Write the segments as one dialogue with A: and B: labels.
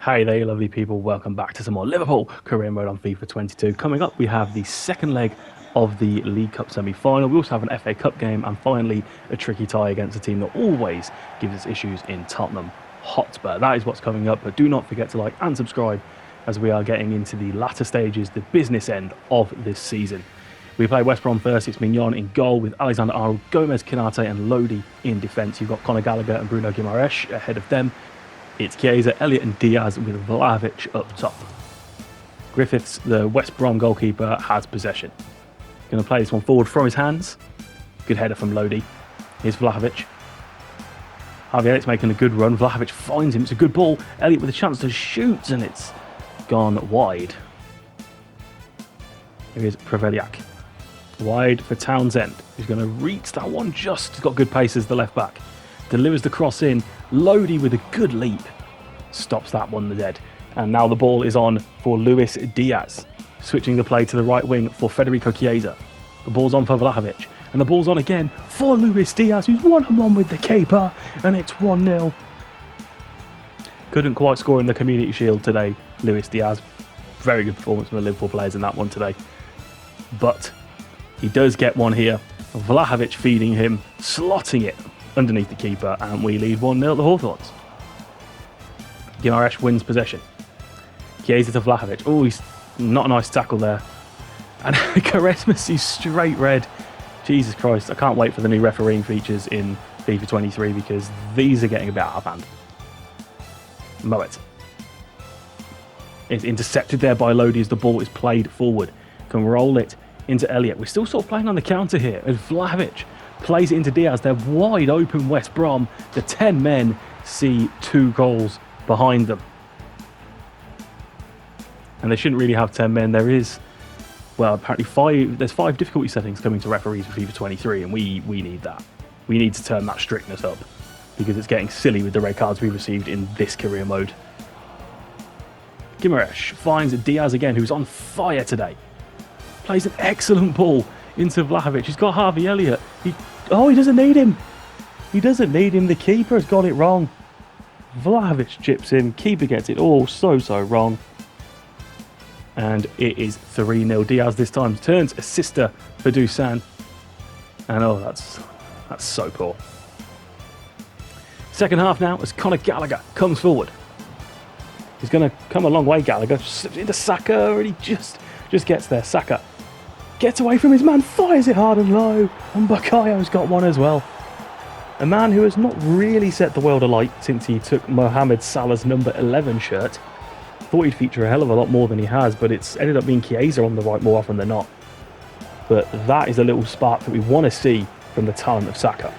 A: Hey there, you lovely people. Welcome back to some more Liverpool Career Mode on FIFA 22. Coming up, we have the second leg of the League Cup semi-final. We also have an FA Cup game and finally a tricky tie against a team that always gives us issues in Tottenham Hotspur. That is what's coming up, but do not forget to like and subscribe as we are getting into the latter stages, the business end of this season. We play West Brom first. It's Mignon in goal with Alexander-Arnold, Gomez, Konate and Lodi in defence. You've got Conor Gallagher and Bruno Guimaraes ahead of them. It's Chiesa, Elliott and Diaz with Vlahovic up top. Griffiths, the West Brom goalkeeper, has possession. Going to play this one forward from his hands. Good header from Lodi. Here's Vlahovic. Harvey Elliott's making a good run. Vlahovic finds him. It's a good ball. Elliott with a chance to shoot and it's gone wide. Here's Preveliak. Wide for Townsend. He's going to reach that one just. He's got good pace as the left back. Delivers the cross in. Lodi with a good leap. Stops that one dead. And now the ball is on for Luis Diaz. Switching the play to the right wing for Federico Chiesa. The ball's on for Vlahovic. And the ball's on again for Luis Diaz, who's 1-on-1 with the keeper. And it's 1-0. Couldn't quite score in the Community Shield today, Luis Diaz. Very good performance from the Liverpool players in that one today. But he does get one here. Vlahovic feeding him, slotting it underneath the keeper, and we lead 1-0 at the Hawthorns. Guimaraes wins possession. Chiesa to Vlahovic. Oh, he's not a nice tackle there. And Quaresma's straight red. Jesus Christ, I can't wait for the new refereeing features in FIFA 23 because these are getting a bit out of hand. Moet. It's intercepted there by Lodi as the ball is played forward. Can roll it into Elliott. We're still sort of playing on the counter here as Vlahovic plays it into Diaz. They're wide open, West Brom. The 10 men see 2 goals behind them. And they shouldn't really have 10 men. There is, well, apparently there's 5 difficulty settings coming to referees for FIFA 23, and we need that. We need to turn that strictness up because it's getting silly with the red cards we've received in this career mode. Guimaraes finds Diaz again, who's on fire today. Plays an excellent ball into Vlahovic. He's got Harvey Elliott. He doesn't need him. He doesn't need him. The keeper has got it wrong. Vlahovic chips him. Keeper gets it all so wrong. And it is 3-0. Diaz this time turns assister for Dusan. And that's so poor. Second half now as Conor Gallagher comes forward. He's going to come a long way, Gallagher. Slips into Saka and he just gets there. Saka gets away from his man, fires it hard and low, and Bakayo's got one as well. A man who has not really set the world alight since he took Mohamed Salah's number 11 shirt. Thought he'd feature a hell of a lot more than he has, but it's ended up being Chiesa on the right more often than not. But that is a little spark that we want to see from the talent of Saka.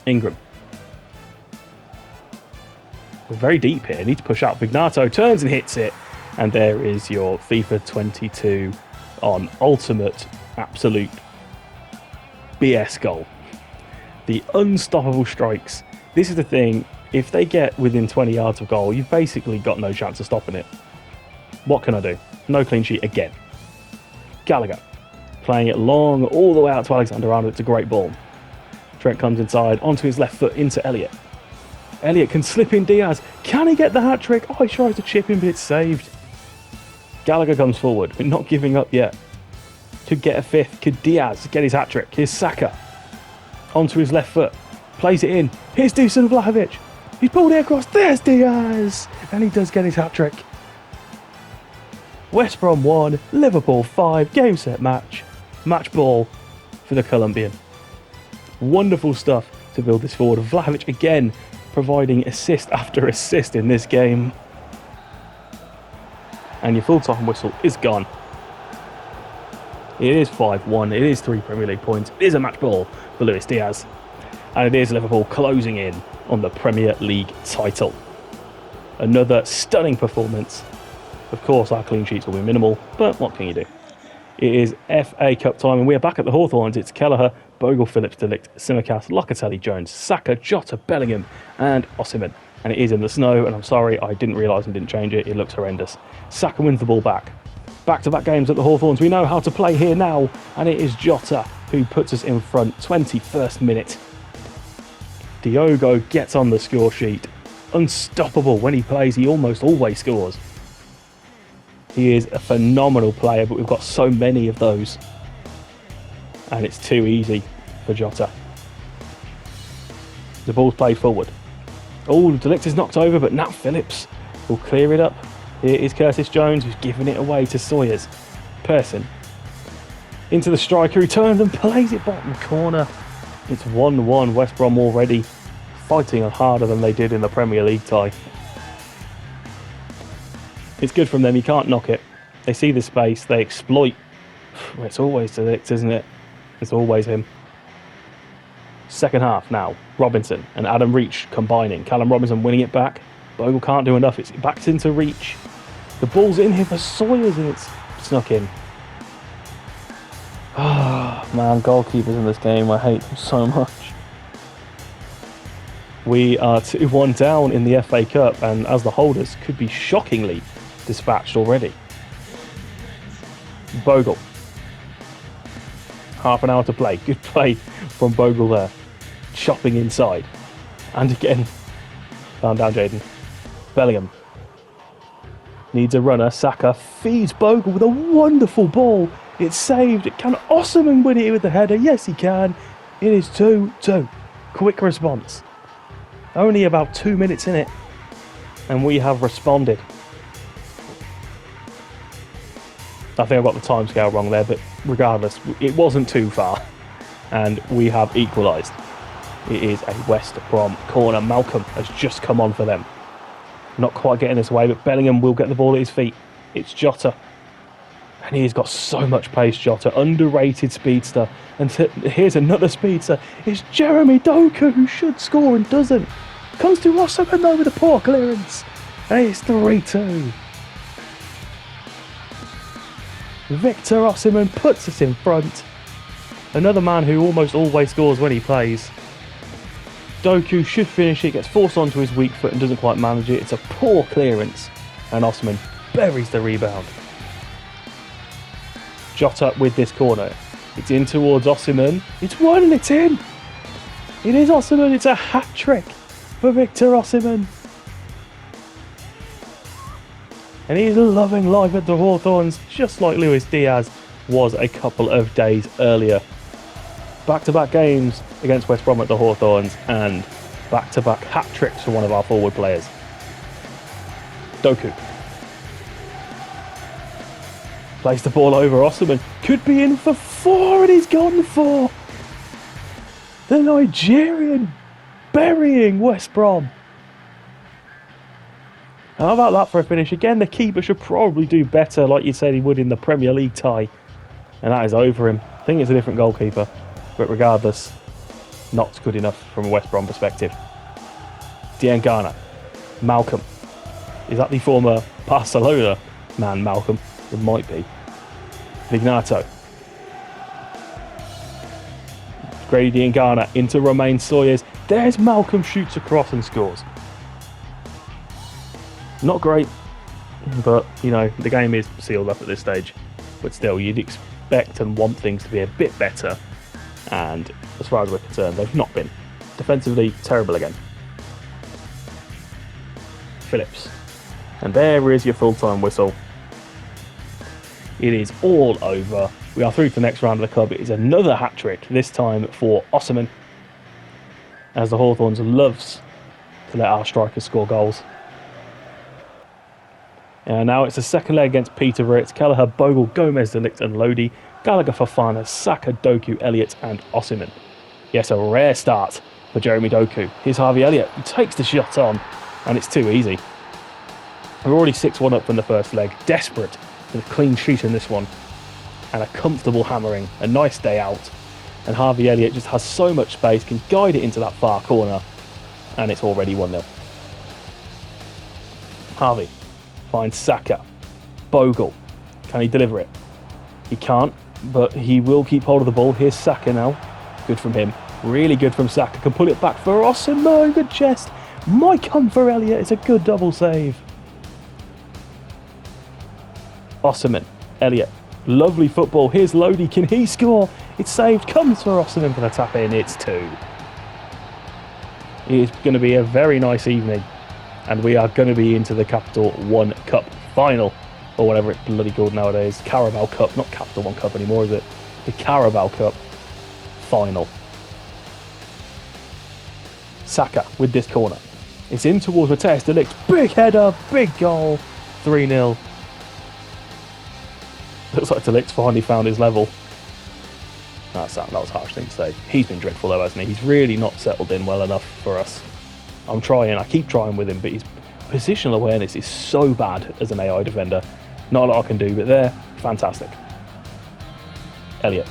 A: Ingram. We're very deep here, need to push out. Vignato turns and hits it, and there is your FIFA 22 on ultimate absolute BS goal. The unstoppable strikes. This is the thing, if they get within 20 yards of goal, you've basically got no chance of stopping it. What can I do? No clean sheet again. Gallagher playing it long all the way out to Alexander-Arnold. It's a great ball. Trent comes inside onto his left foot into Elliott. Elliott can slip in Diaz. Can he get the hat-trick? Oh, he tries to chip him, but it's saved. Gallagher comes forward, but not giving up yet. Could get a fifth. Could Diaz get his hat-trick? Here's Saka. Onto his left foot. Plays it in. Here's Dusan Vlahovic. He's pulled it across. There's Diaz. And he does get his hat-trick. West Brom 1, Liverpool 5. Game, set, match. Match ball for the Colombian. Wonderful stuff to build this forward. Vlahovic again providing assist after assist in this game. And your full-time whistle is gone. It is 5-1. It is 3 Premier League points. It is a match ball for Luis Diaz. And it is Liverpool closing in on the Premier League title. Another stunning performance. Of course, our clean sheets will be minimal, but what can you do? It is FA Cup time, and we are back at the Hawthorns. It's Kelleher, Bogle, Phillips, De Ligt, Simicast, Locatelli, Jones, Saka, Jota, Bellingham, and Osimhen. And it is in the snow, and I'm sorry, I didn't realise and didn't change it. It looks horrendous. Saka wins the ball back. Back-to-back games at the Hawthorns. We know how to play here now, and it is Jota who puts us in front. 21st minute. Diogo gets on the score sheet. unstoppable when he plays. He almost always scores. He is a phenomenal player, but we've got so many of those. And it's too easy for Jota. The ball's played forward. Oh, De Ligt is knocked over, but Nat Phillips will clear it up. Here is Curtis Jones, who's giving it away to Sawyers. Person into the striker, he turns and plays it bottom corner. It's 1-1. West Brom already fighting harder than they did in the Premier League tie. It's good from them, you can't knock it. They see the space, they exploit. It's always De Ligt, isn't it? It's always him. Second half now. Robinson and Adam Reach combining. Callum Robinson winning it back. Bogle can't do enough. It's backed into Reach. The ball's in here for Sawyers and it's snuck in. Ah, man, goalkeepers in this game, I hate them so much. We are 2-1 down in the FA Cup, and as the holders could be shockingly dispatched already. Bogle. Half an hour to play. Good play from Bogle there. Chopping inside. And again. Down, Jaden. Bellingham. Needs a runner. Saka feeds Bogle with a wonderful ball. It's saved. Can Osimhen win it with the header? Yes, he can. It is 2-2. Quick response. Only about 2 minutes in it. And we have responded. I think I've got the timescale wrong there, but regardless, it wasn't too far. And we have equalised. It is a West Brom corner. Malcolm has just come on for them. Not quite getting this away, but Bellingham will get the ball at his feet. It's Jota. And he's got so much pace, Jota. Underrated speedster. And here's another speedster. It's Jeremy Doku, who should score and doesn't. Comes to Osimhen though with a poor clearance. And it's 3-2. Victor Osimhen puts us in front. Another man who almost always scores when he plays. Doku should finish it, gets forced onto his weak foot and doesn't quite manage it. It's a poor clearance. And Osimhen buries the rebound. Jota with this corner. It's in towards Osimhen. It's one and it's in. It is Osimhen. It's a hat-trick for Victor Osimhen. And he's loving life at the Hawthorns, just like Luis Diaz was a couple of days earlier. Back-to-back games against West Brom at the Hawthorns and back-to-back hat-tricks for one of our forward players. Doku. Plays the ball over Osimhen. Could be in for 4 and he's gone for. The Nigerian burying West Brom. How about that for a finish? Again, the keeper should probably do better like you said he would in the Premier League tie. And that is over him. I think it's a different goalkeeper. But regardless, not good enough from a West Brom perspective. Diangana. Malcolm. Is that the former Barcelona man, Malcolm? It might be. Vignato. Grady Diangana into Romain Sawyers. There's Malcolm, shoots across and scores. Not great, but, you know, the game is sealed up at this stage. But still, you'd expect and want things to be a bit better. And as far as we're concerned, they've not been. Defensively, terrible again. Phillips. And there is your full-time whistle. It is all over. We are through to the next round of the club. It is another hat-trick, this time for Osimhen. As the Hawthorns loves to let our strikers score goals. And now it's the second leg against Peterborough. It's Kelleher, Bogle, Gomez, De Ligt and Lodi. Gallagher, Fofana, Saka, Doku, Elliott and Osimhen. Yes, a rare start for Jeremy Doku. Here's Harvey Elliott, who takes the shot on, and it's too easy. We're already 6-1 up from the first leg. Desperate for a clean sheet in this one. And a comfortable hammering. A nice day out. And Harvey Elliott just has so much space, can guide it into that far corner. And it's already 1-0. Harvey finds Saka. Bogle. Can he deliver it? He can't, but he will keep hold of the ball. Here's Saka now. Good from him. Really good from Saka. Can pull it back for Osimhen. Good chest. Might come for Elliott. It's a good double save. Osimhen. Elliott. Lovely football. Here's Lodi. Can he score? It's saved. Comes for Osimhen for the tap in. It's 2. It is going to be a very nice evening and we are going to be into the Capital One Cup final, or whatever it's bloody called nowadays. Carabao Cup, not Capital One Cup anymore, is it? The Carabao Cup final. Saka with this corner. It's in towards Matthijs de Ligt. Big header, big goal. 3-0. Looks like de Ligt finally found his level. That was a harsh thing to say. He's been dreadful though, hasn't he? He's really not settled in well enough for us. I keep trying with him, but his positional awareness is so bad as an AI defender. Not a lot I can do, but there, fantastic. Elliott.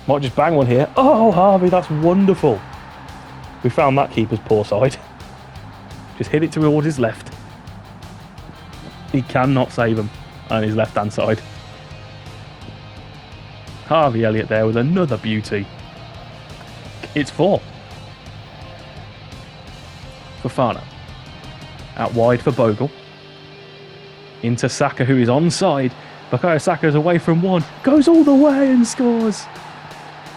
A: Might just bang one here. Oh, Harvey, that's wonderful. We found that keeper's poor side. Just hit it towards his left. He cannot save him on his left-hand side. Harvey Elliott there with another beauty. It's 4. Fofana. Out wide for Bogle. Into Saka, who is onside. Bukayo Saka is away from one. Goes all the way and scores.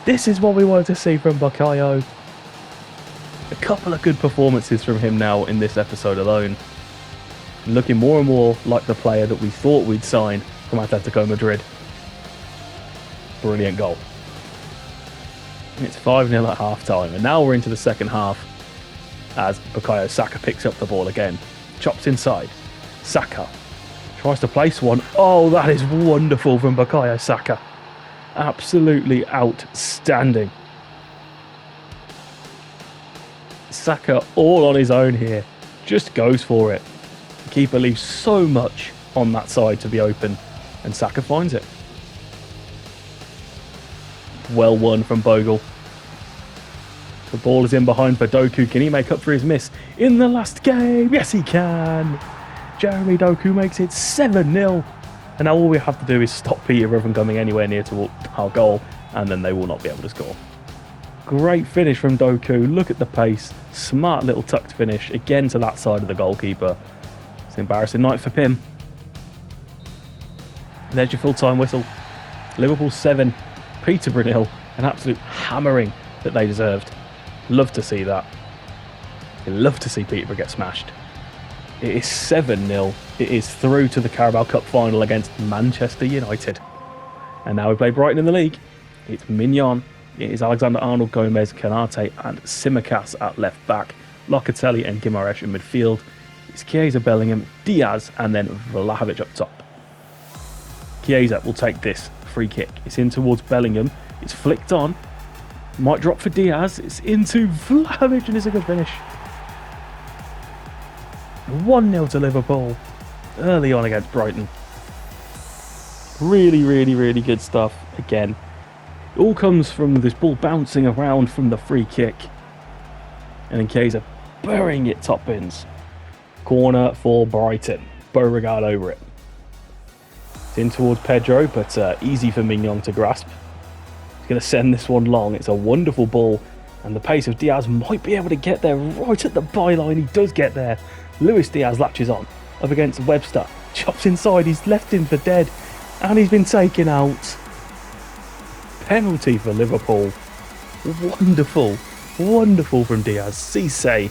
A: This is what we wanted to see from Bukayo. A couple of good performances from him now in this episode alone. Looking more and more like the player that we thought we'd sign from Atletico Madrid. Brilliant goal. It's 5-0 at half-time, and now we're into the second half as Bukayo Saka picks up the ball again. Chops inside. Saka tries to place one. Oh, that is wonderful from Bukayo Saka. Absolutely outstanding. Saka all on his own here. Just goes for it. The keeper leaves so much on that side to be open, and Saka finds it. Well won from Bogle. The ball is in behind for Doku. Can he make up for his miss in the last game? Yes, he can. Jeremy Doku makes it 7-0. And now all we have to do is stop Peterborough from coming anywhere near to our goal, and then they will not be able to score. Great finish from Doku. Look at the pace. Smart little tucked finish. Again to that side of the goalkeeper. It's an embarrassing night for Pim. There's your full-time whistle. Liverpool 7. Peterborough 0. An absolute hammering that they deserved. Love to see that. Love to see Peterborough get smashed. It is 7-0. It is through to the Carabao Cup final against Manchester United. And now we play Brighton in the league. It's Mignon. It is Alexander-Arnold, Gomez, Kanate and Tsimikas at left back. Locatelli and Guimaraes in midfield. It's Chiesa, Bellingham, Diaz and then Vlahovic up top. Chiesa will take this free kick. It's in towards Bellingham. It's flicked on. Might drop for Diaz. It's into Vlahovic and it's a good finish. 1-0 to Liverpool early on against Brighton. Really, really, really good stuff. Again, it all comes from this ball bouncing around from the free kick. And then Chiesa burying it top bins. Corner for Brighton. Beauregard over it. It's in towards Pedro, but easy for Mignon to grasp. He's going to send this one long. It's a wonderful ball. And the pace of Diaz might be able to get there right at the byline. He does get there. Luis Diaz latches on. Up against Webster. Chops inside. He's left him for dead. And he's been taken out. Penalty for Liverpool. Wonderful. Wonderful from Diaz. Cisse,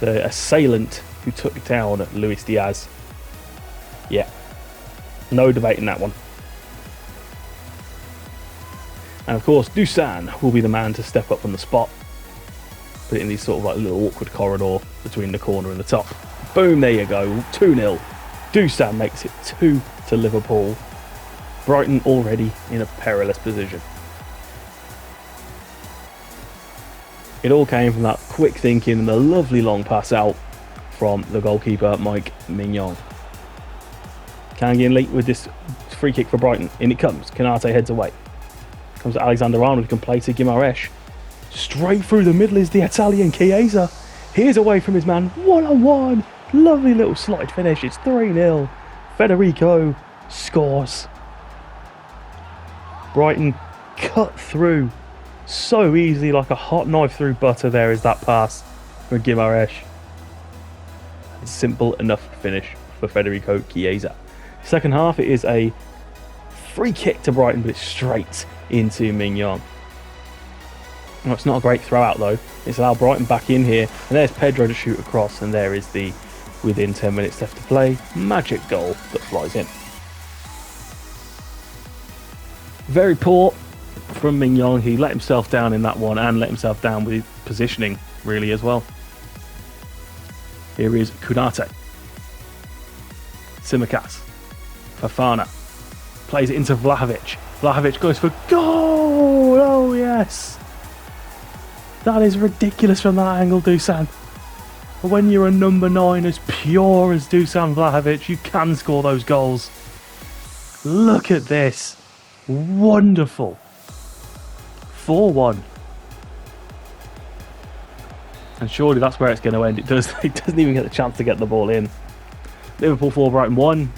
A: the assailant who took down Luis Diaz. Yeah. No debating that one. And of course, Dusan will be the man to step up on the spot. Put it in these sort of like little awkward corridor between the corner and the top. Boom, there you go. 2-0. Dusan makes it 2 to Liverpool. Brighton already in a perilous position. It all came from that quick thinking and the lovely long pass out from the goalkeeper, Mike Mignon. Kangian with this free kick for Brighton. In it comes. Kanate heads away. Comes to Alexander-Arnold, who can play to Guimaraes. Straight through the middle is the Italian Chiesa. Here's away from his man. 1-on-1. Lovely little slide finish. It's 3-0. Federico scores. Brighton cut through so easily, like a hot knife through butter. There is that pass for Guimaraes. Simple enough finish for Federico Chiesa. Second half, it is a free kick to Brighton, but it's straight into Mignon. Well, it's not a great throw out though. It's allowed Brighton back in here, and there's Pedro to shoot across, and there is the, within 10 minutes left to play, magic goal that flies in. Very poor from Mignon. He let himself down in that one, and let himself down with his positioning really as well. Here is Kunate. Tsimikas. Fofana. Plays it into Vlahovic. Vlahovic goes for goal! Oh yes! That is ridiculous from that angle, Dusan. When you're a number 9 as pure as Dusan Vlahovic, you can score those goals. Look at this. Wonderful. 4-1. And surely that's where it's going to end. It doesn't even get the chance to get the ball in. Liverpool 4, Brighton 1.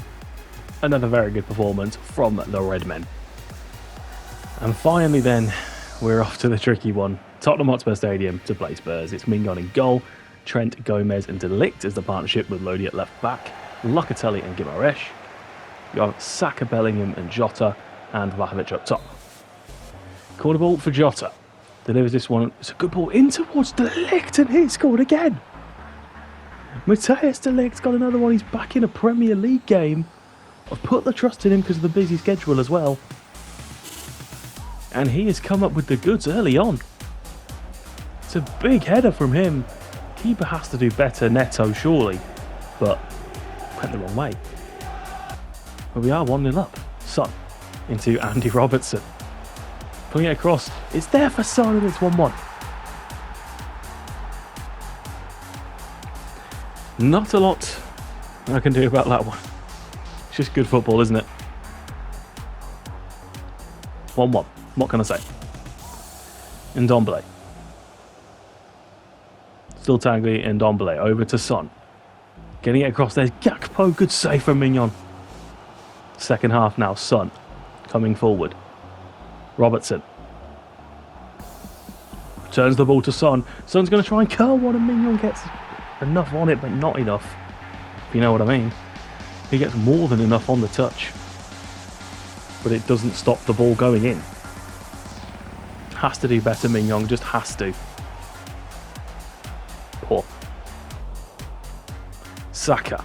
A: Another very good performance from the Redmen. And finally then, we're off to the tricky one. Tottenham Hotspur Stadium to play Spurs. It's Mignon in goal. Trent, Gomez and De Ligt as the partnership with Lodi at left back. Locatelli and Guimaraes. You have Saka, Bellingham and Jota, and Vlahovic up top. Corner ball for Jota. Delivers this one. It's a good ball in towards De Ligt, and he scored again. Matthias De Ligt's got another one. He's back in a Premier League game. I've put the trust in him because of the busy schedule as well. And he has come up with the goods early on. It's a big header from him. Keeper has to do better, Neto, surely. But went the wrong way. But we are 1-0 up. Son into Andy Robertson. Putting it across. It's there for Son, and it's 1-1. Not a lot I can do about that one. It's just good football, isn't it? 1-1. What can I say? Ndombele. Still Tanguy and Ndombele. Over to Son. Getting it across. There's Gakpo. Good save from Mignon. Second half now. Son coming forward. Robertson. Turns the ball to Son. Son's going to try and curl one, and Mignon gets enough on it, but not enough. If you know what I mean. He gets more than enough on the touch. But it doesn't stop the ball going in. Has to do better, Mignon. Just has to. Poor. Saka.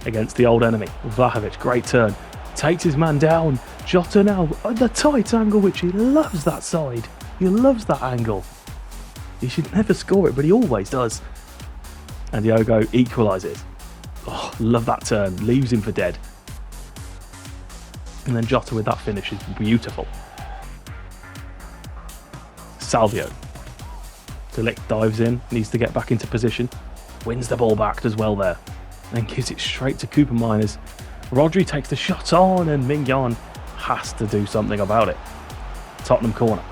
A: Against the old enemy. Vlahovic. Great turn. Takes his man down. Jota now at the tight angle, which he loves that side. He loves that angle. He should never score it, but he always does. And Diogo equalises. Oh, love that turn. Leaves him for dead. And then Jota with that finish is beautiful. Salvio. De Ligt dives in. Needs to get back into position. Wins the ball back as well there. Then gives it straight to Cooper Miners. Rodri takes the shot on, and Mignon has to do something about it. Tottenham corner.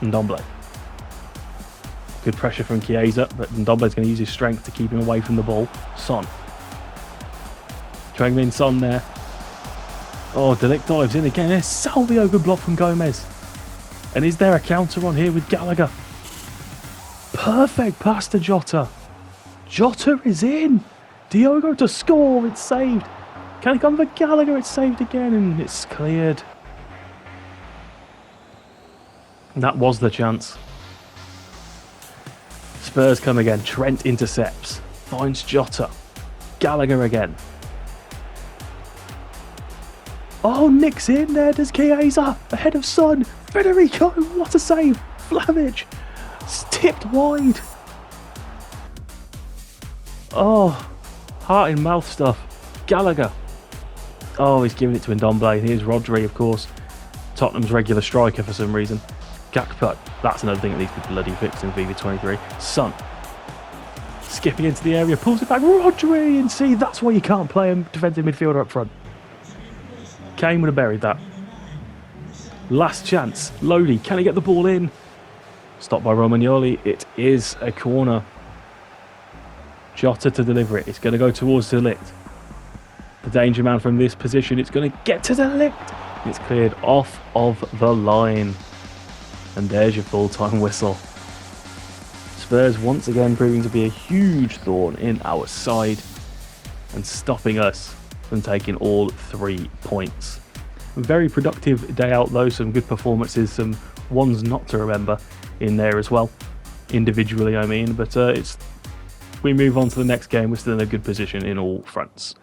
A: Ndombele. Good pressure from Chiesa, but Ndombele's going to use his strength to keep him away from the ball. Son. Heung-min Son there. Oh, De Ligt dives in again. There's Salvio. Good block from Gomez. And is there a counter on here with Gallagher? Perfect pass to Jota. Jota is in. Diogo to score. It's saved. Can it come for Gallagher? It's saved again, and it's cleared. That was the chance. Spurs come again. Trent intercepts. Finds Jota. Gallagher again. Oh, nicks in there. Does Chiesa. Ahead of Son. Federico. What a save. Vlahovic. It's tipped wide. Oh. Heart in mouth stuff. Gallagher. Oh, he's giving it to Ndombele. Here's Rodri, of course. Tottenham's regular striker for some reason. Gakpo. That's another thing that needs to be bloody fixed in FIFA 23. Son. Skipping into the area. Pulls it back. Rodri. And see, that's why you can't play a defensive midfielder up front. Kane would have buried that. Last chance. Lodi. Can he get the ball in? Stopped by Romagnoli. It is a corner. Jota to deliver it. It's going to go towards De Ligt. The danger man from this position. It's going to get to De Ligt. It's cleared off of the line. And there's your full-time whistle. Spurs once again proving to be a huge thorn in our side and stopping us from taking all 3 points. Very productive day out though, some good performances, some ones not to remember in there as well, individually I mean, but we move on to the next game. We're still in a good position in all fronts.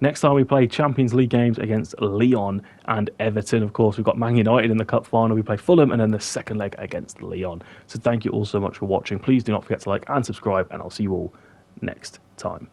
A: Next time we play Champions League games against Lyon and Everton. Of course, we've got Man United in the cup final. We play Fulham and then the second leg against Lyon. So thank you all so much for watching. Please do not forget to like and subscribe, and I'll see you all next time.